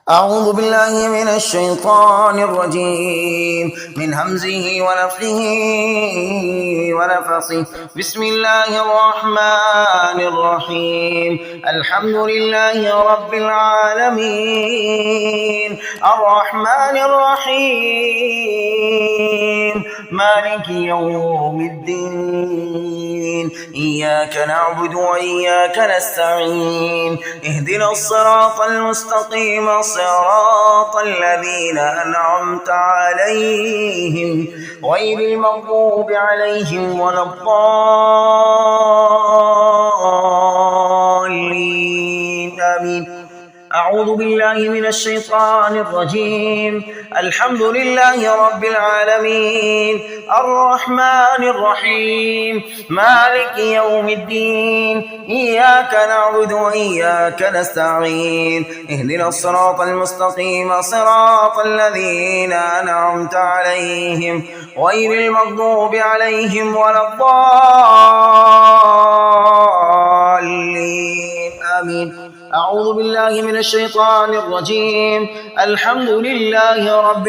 أعوذ بالله من الشيطان الرجيم من همزه ونفخه ونفخه بسم الله الرحمن الرحيم الحمد لله رب العالمين الرحمن الرحيم مالك يوم الدين إياك نعبد وإياك نستعين اهدنا الصراط المستقيم صراط الذين أنعمت عليهم غير المغضوب عليهم ولا الضالين آمين. أعوذ بالله من الشيطان الرجيم الحمد لله رب العالمين الرحمن الرحيم مالك يوم الدين إياك نعبد وإياك نستعين اهدنا الصراط المستقيم صراط الذين أنعمت عليهم غير المغضوب عليهم ولا الضالين آمين. أعوذ بالله من الشيطان الرجيم الحمد لله رب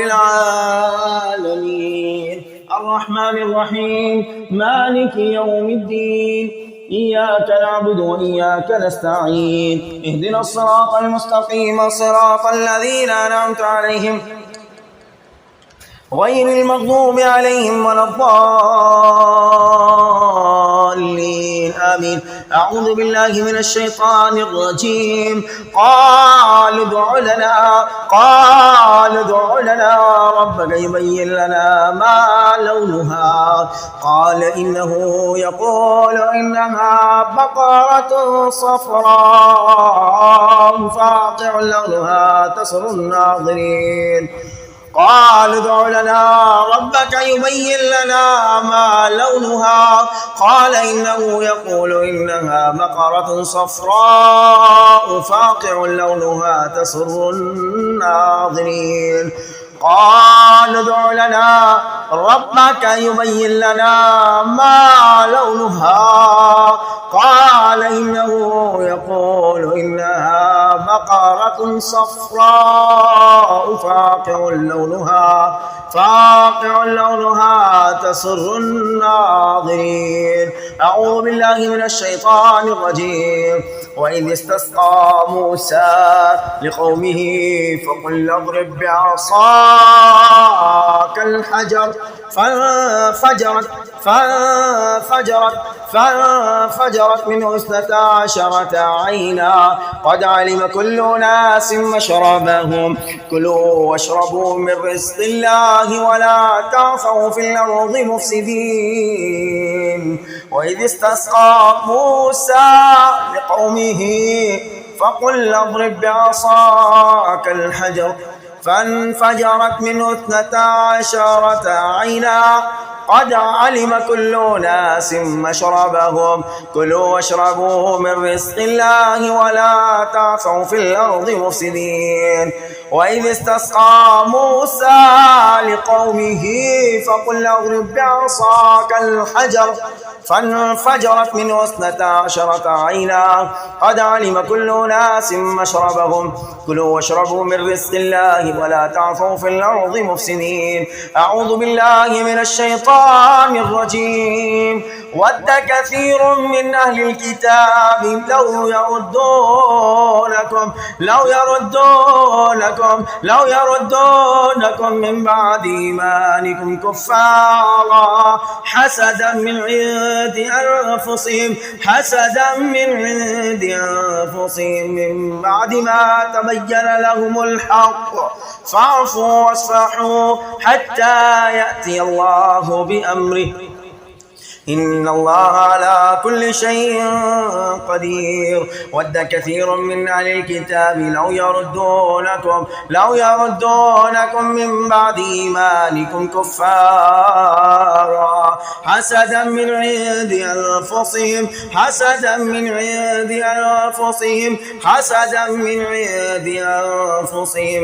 العالمين الرحمن الرحيم مالك يوم الدين إياك نعبد وإياك نستعين اهدنا الصراط المستقيم صراط الذين أنعمت عليهم غير المغضوب عليهم ولا الضالين آمين. أعوذ بالله من الشيطان الرجيم قالوا ادع لنا ربك يبين لنا ما لونها قال إنه يقول إنها بقرة صفراء فاقع لونها تسر الناظرين قال ادع لنا ربك يبين لنا ما لونها قال إنه يقول إنها بقرة صفراء فاقع لونها تسر الناظرين قال ادع لنا ربك يبين لنا ما لونها قال إنه يقول إنها بقرة صفراء فاقع لونها تسر الناظرين. أعوذ بالله من الشيطان الرجيم وإذ استسقى موسى لقومه فقل اضرب بعصاك الحجر فانفجرت منه 12 عينا قد علم كل أناس مشربهم كلوا واشربوا من رزق الله ولا تعثوا في الأرض مفسدين. وإذ استسقى موسى لقومه فقل اضرب بعصاك الحجر فانفجرت منه 12 عينا قد علم كل أناس مشربهم كلوا واشربوا من رزق الله ولا تعثوا في الأرض مفسدين. وإذ استسقى موسى لقومه فقل اضرب بعصاك الحجر فانفجرت منه 12 عينا قد علم كل أناس مشربهم كلوا واشربوا من رزق الله ولا تعثوا في الأرض مفسدين. أعوذ بالله من الشيطان الرجيم ود كثير من أهل الكتاب لو يردونكم من بعد إيمانكم كفارا حسدا من عند أنفسهم من بعد ما تبين لهم الحق فاعفوا واصفحوا حتى يأتي الله بأمره إن الله على كل شيء قدير. ود كثير من أهل الكتاب لو يردونكم من بعد إيمانكم كفارا حسدا من عند أنفسهم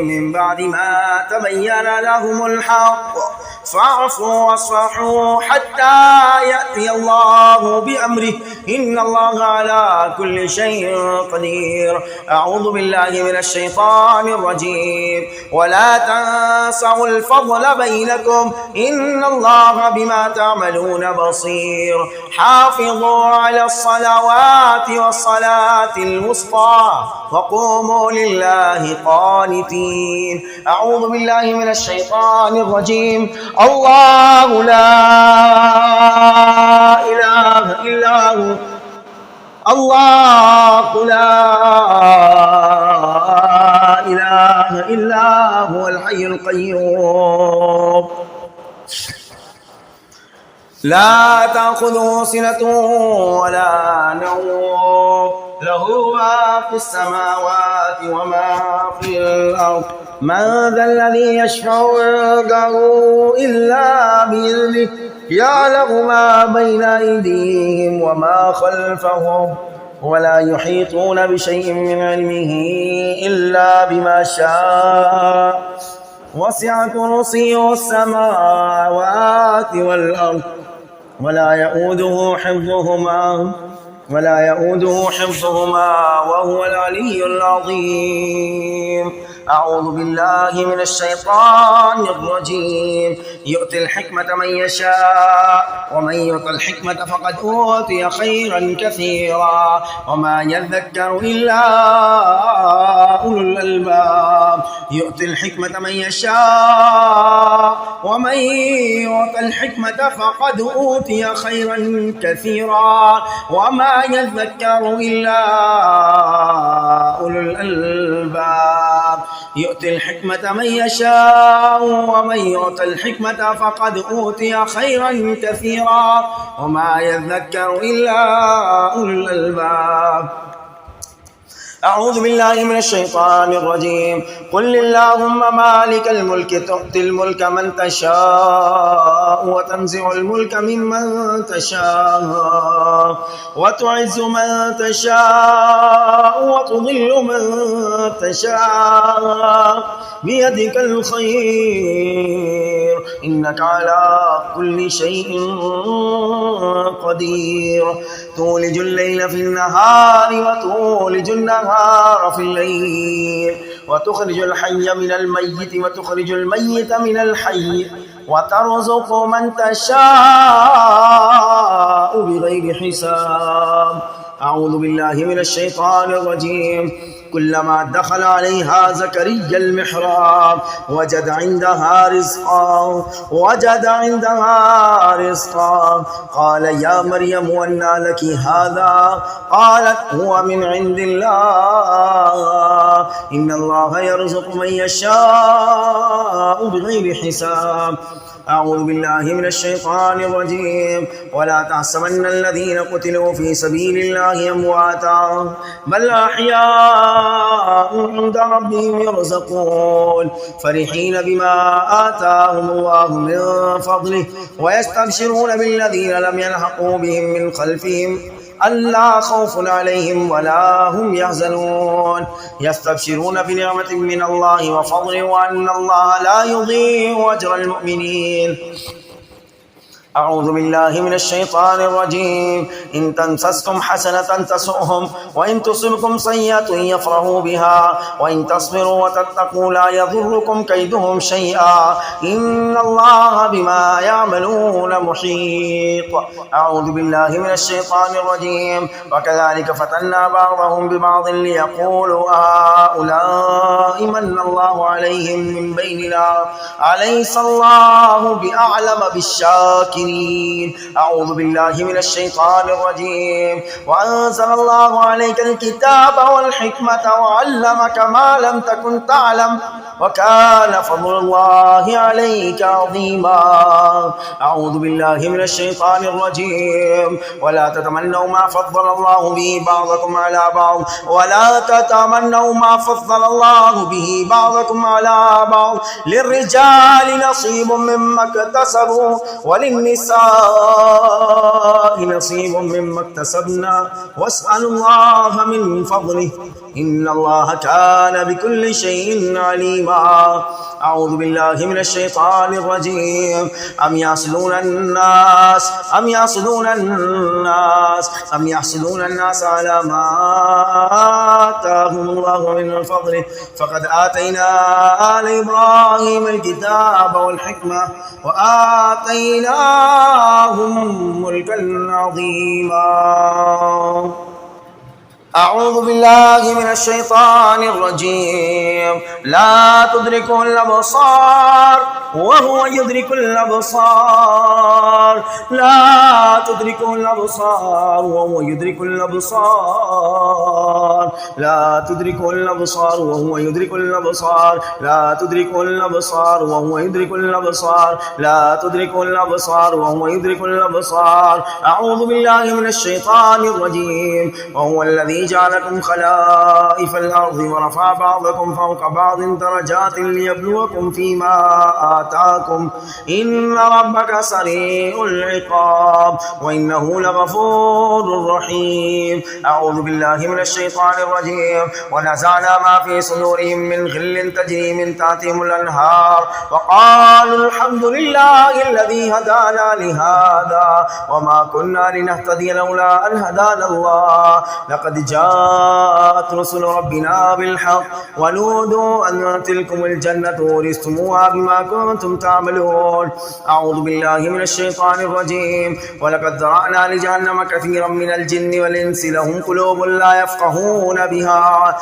من بعد ما تبين لهم الحق فاعفوا واصفحوا حتى يأتي يأتي الله بأمره إن الله على كل شيء قدير. أعوذ بالله من الشيطان الرجيم. ولا تنسوا الفضل بينكم إن الله بما تعملون بصير. حافظوا على الصلوات والصلاة الوسطى وقوموا لله قانتين. أعوذ بالله من الشيطان الرجيم. الله لا إله إلا هو الله لا إله إلا هو الحي القيوم لا تأخذه سنة ولا نوم له ما في السماوات وما في الأرض من ذا الذي يشفع عنده إلا بإذنه يعلم ما بين أيديهم وما خلفهم ولا يحيطون بشيء من علمه إلا بما شاء وسع كرسيه السماوات والأرض ولا يؤوده حفظهما وهو العلي العظيم. أعوذ بالله من الشيطان الرجيم. يؤتي الحكمة من يشاء ومن يؤت الحكمة فقد أوتي خيرا كثيرا وما يذكر إلا أولو الألباب. يؤتي الحكمة من يشاء ومن يؤت الحكمة فقد أوتي خيرا كثيرا وما يذكر إلا أولو الألباب. يؤتي الحكمة من يشاء ومن يؤت الحكمة فقد أوتي خيرا كثيرا وما يذكر إلا أولو الألباب. أعوذ بالله من الشيطان الرجيم. قل اللهم مالك الملك تؤتي الملك من تشاء وتنزع الملك ممن تشاء وتعز من تشاء وتضل من تشاء بيدك الخير إنك على كل شيء قدير. تولج الليل في النهار وتولج النهار في الليل وتخرج الحي من الميت وتخرج الميت من الحي وترزق من تشاء بغير حساب. أعوذ بالله من الشيطان الرجيم. كلما دخل عليها زكريا المحراب وجد عندها رزقا قال يا مريم أنى لك هذا قالت هو من عند الله إن الله يرزق من يشاء بغير حساب. أعوذ بالله من الشيطان الرجيم. ولا تحسبن الذين قتلوا في سبيل الله أمواتا بل أحياء عند ربهم يرزقون فرحين بما آتاهم الله من فضله ويستبشرون بالذين لم يلحقوا بهم من خلفهم ألا خوف عليهم ولا هم يحزنون يستبشرون بنعمة من الله وفضل وأن الله لا يضيع أجر المؤمنين. أعوذ بالله من الشيطان الرجيم. إن تمسسكم حسنة تسؤهم وإن تصبكم سيئة يفرحوا بها وإن تصبروا وتتقوا لا يضركم كيدهم شيئا إن الله بما يعملون محيط. أعوذ بالله من الشيطان الرجيم. وكذلك فتنا بعضهم ببعض ليقولوا هؤلاء من الله عليهم من بيننا أليس الله بأعلم بالشاكرين. أعوذ بالله من الشيطان الرجيم. وأنزل الله عليك الكتاب والحكمة وعلمك ما لم تكن تعلم وكان فضل الله عليك عظيما. أعوذ بالله من الشيطان الرجيم. ولا تتمنوا ما فضل الله به بعضكم على بعض للرجال نصيب مما اكتسبوا وللنساء نصيب مما اكتسبنا واسألوا الله من فضله إن الله كان بكل شيء عليما. أعوذ بالله من الشيطان الرجيم. أم يحسدون الناس على ما آتاهم الله من فضله فقد آتينا آل إبراهيم الكتاب والحكمة وآتيناهم ملكا عظيما. أعوذ بالله من الشيطان الرجيم. لا تدركه الأبصار وهو يدرك الأبصار. لا تدركه الأبصار وهو يدرك الأبصار. لا تدركه الأبصار وهو يدرك الأبصار. لا تدركه الأبصار وهو يدرك الأبصار. لا تدركه الأبصار وهو يدرك الأبصار. أعوذ بالله من الشيطان الرجيم. وهو الذي جعلكم خلائف الأرض ورفع بعضكم فوق بعض درجات ليبلوكم فيما آتاكم إن ربك سريع العقاب وإنه لغفور رحيم. أعوذ بالله من الشيطان الرجيم. ونزعنا ما في صدورهم من غل تجري من تحتهم الأنهار وقالوا الحمد لله الذي هدانا لهذا وما كنا لنهتدي لولا أن هدانا الله لقد جاءت رسل ربنا بالحق ونودوا أن تلكم الجنة ورثتموها بما كنتم تعملون. أعوذ بالله من الشيطان الرجيم. ولقد ذرأنا لجهنم كثيرا من الجن والإنس لهم قلوب لا يفقهون بها.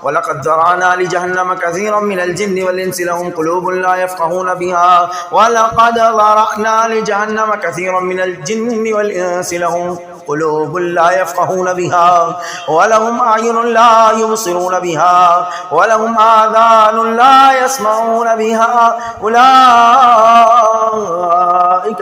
ولقد ذرأنا لجهنم كثيرا من الجن والإنس لهم قلوب لا يفقهون بها. ولقد ذرأنا لجهنم كثيرا من الجن والإنس لهم قلوب لا يفقهون بها ولهم أعين لا يبصرون بها ولهم آذان لا يسمعون بها أولئك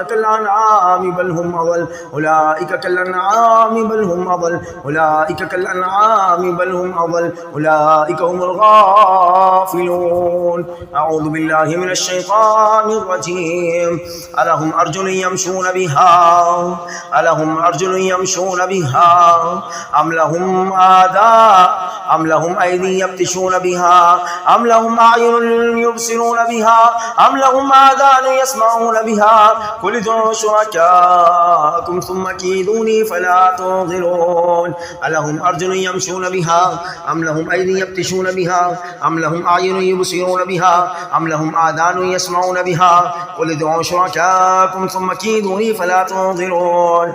كالأنعام بل هم أضل. أولئك كالأنعام بل هم أضل. أولئك كالأنعام بل هم أضل. أولئك هم الغافلون. أعوذ بالله من الشيطان الرجيم. ألهم أرجل يمشون بها ألهم أرجل يمشون بها أم لهم آذان أم لهم أيدي يبطشون بها أم لهم أعين يبصرون بها أم لهم آذان يسمعون بها قل ادعوا شركاءكم ثم كيدوني فلا تنظرون. ألهم أرجل يمشون بها أم لهم أيدي يبطشون بها أم لهم أعين يبصرون بها أم لهم آذان يسمعون بها قل ادعوا شركاءكم ثم كيدوني فلا تنظرون.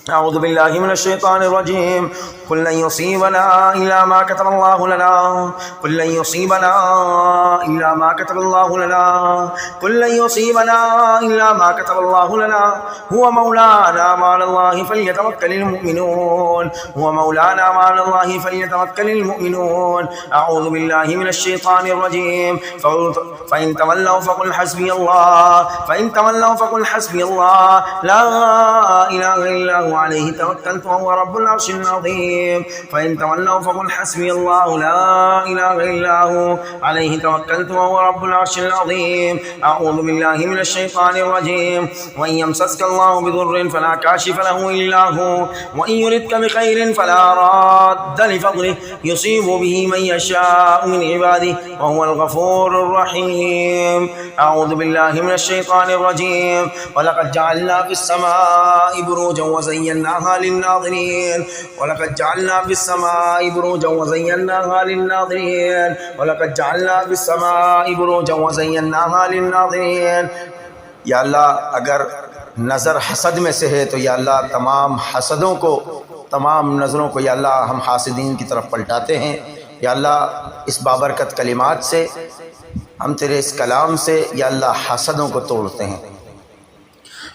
أعوذ بالله من الشيطان الرجيم. قل لن يصيبنا إلا ما كتب الله لنا. قل لن يصيبنا إلا ما كتب الله لنا. قل لن يصيبنا إلا ما كتب الله لنا هو مولانا وعلى الله فليتوكل المؤمنون. هو مولانا وعلى الله فليتوكل المؤمنون. أعوذ بالله من الشيطان الرجيم. فإن تولوا فقل حسبي الله. فإن تولوا فقل حسبي الله لا إله إلا هو عليه توكلت وهو رب العرش العظيم. فإن تولوا فقل حسبي الله لا إله إلا هو عليه توكلت وهو رب العرش العظيم. أعوذ بالله من الشيطان الرجيم. وإن يمسسك الله بضر فلا كاشف له إلا هو وإن يردك بخير فلا راد لفضله يصيب به من يشاء من عباده وهو الغفور الرحيم. أعوذ بالله من الشيطان الرجيم. ولقد جعلنا في السماء بروجا وزيناها للناظرين. ولقد جعلنا في السماء بروجا وزيناها للناظرين. ولقد جعلنا في السماء بروجا وزيناها للناظرين. या अल्लाह अगर नज़र हसद में से है तो या अल्लाह तमाम हसदों को तमाम नज़रों को या अल्लाह हम हासिदीन की तरफ पलटाते हैं। या अल्लाह इस बाबरकत कलिमात से हम तेरे इस कलाम से या अल्लाह हसदों को तोड़ते हैं।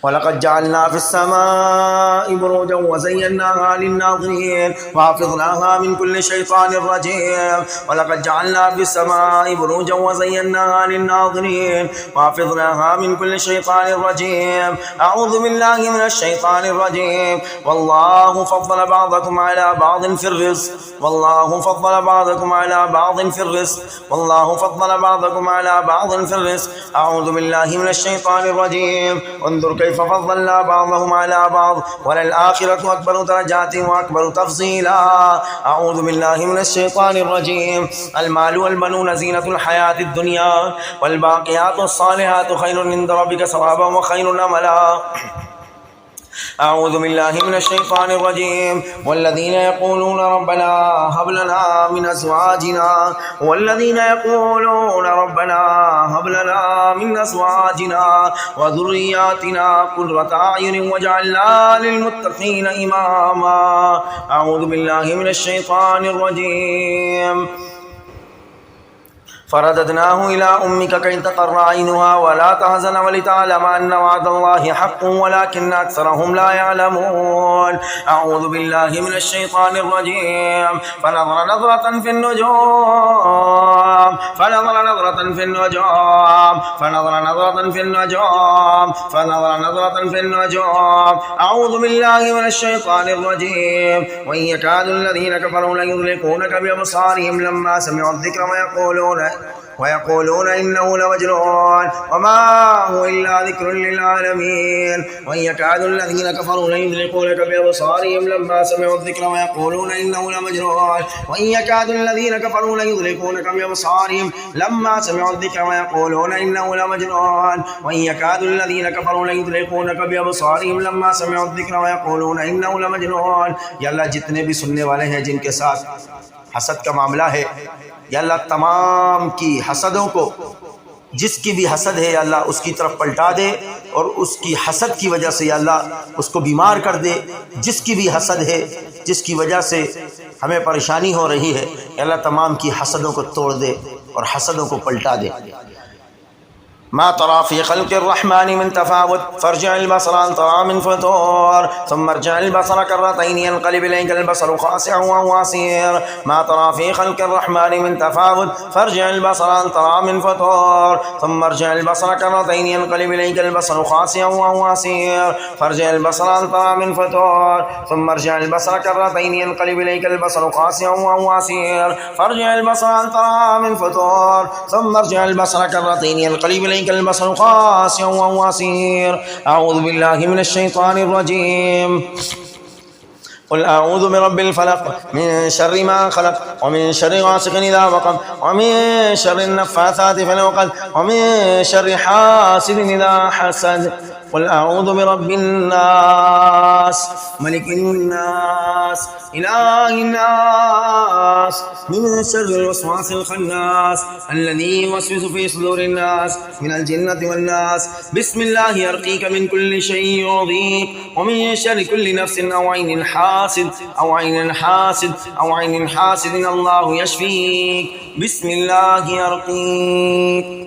वलक़द जअलना फ़िस्समाइ बुरूजन वज़य्यनाहा लिन्नाज़िरीन वहफ़िज़नाहा मिन कुल्लि शैतानिर रजीम। वलक़द जअलना फ़िस्समाइ बुरूजन वज़य्यनाहा लिन्नाज़िरीन वहफ़िज़नाहा मिन कुल्लि शैतानिर रजीम। अऊज़ु बिल्लाहि मिनश शैतानिर रजीम। वल्लाहु फ़द्दल बअदकुम अला बअदिन फ़िर्रिज़्क़। वल्लाहु फ़द्दल बअदकुम अला बअदिन फ़िर्रिज़्क़। वल्लाहु फ़द्दल बअदकुम अला बअदिन फ़िर्रिज़्क़। अऊज़ु बिल्लाहि मिनश शैतानिर रजीम। उन्ज़ुर كيف فضلنا بعضهم على بعض وللآخرة أكبر درجات وأكبر تفضيلا. أعوذ بالله من الشيطان الرجيم. المال والبنون زينة الحياة الدنيا والباقيات الصالحات خير عند ربك ثوابا وخير أملا. أعوذ بالله من الشيطان الرجيم. والذين يقولون ربنا هب لنا من أزواجنا وذرياتنا قرة أعين واجعلنا للمتقين إماما. أعوذ بالله من الشيطان الرجيم. فرددناه إلى أمك كي تقر عينها ولا تحزن ولتعلم أن وعد الله حق ولكن أكثرهم لا يعلمون. أعوذ بالله من الشيطان الرجيم. فنظر نظرة في النجوم. أعوذ بالله من الشيطان الرجيم. وإن يكاد الذين كفروا ليزلقونك بأبصارهم لما سمعوا الذكر ويقولون إنه لمجنون وما هو إلا ذكر للعالمين. وإن يكاد الذين كفروا ليزلقونك بأبصارهم لما سمعوا الذكر ويقولون إنه لمجنون या अल्लाह जितने भी सुनने वाले हैं जिनके साथ हसद का मामला है या अल्लाह तमाम की हसदों को, जिसकी भी हसद है या अल्लाह उसकी तरफ पलटा दे और उसकी हसद की वजह से या अल्लाह उसको बीमार कर दे। जिसकी भी हसद है, जिसकी वजह से हमें परेशानी हो रही है, या अल्लाह तमाम की हसदों को तोड़ दे और हसदों को पलटा दे। ما ترى في خلق الرحمن من تفاوت فارجع البصر هل ترى من فطور ثم ارجع البصر كرتين ينقلب إليك البصر خاسئا وهو حسير. ما ترى في خلق الرحمن من تفاوت فارجع البصر هل ترى من فطور ثم ارجع البصر كرتين ينقلب إليك البصر خاسئا وهو حسير. فارجع البصر هل ترى من فطور ثم ارجع البصر كرتين ينقلب إليك البصر خاسئا وهو حسير. فارجع البصر هل ترى من فطور ثم ارجع البصر كرتين ينقلب إليك البصر خاسئا وهو حسير. أعوذ بالله من الشيطان الرجيم. قل أعوذ برب الفلق من شر ما خلق ومن شر غاسق إذا وقب ومن شر النفاثات في العقد ومن شر حاسد إذا حسد. قل أعوذ برب الناس ملك الناس إله الناس من شر الوسواس الخناس الذي يوسوس في صدور الناس من الجنة والناس. بسم الله أرقيك من كل شيء يؤذيك ومن شر كل نفس أو عين حاسد الله يشفيك. بسم الله أرقيك.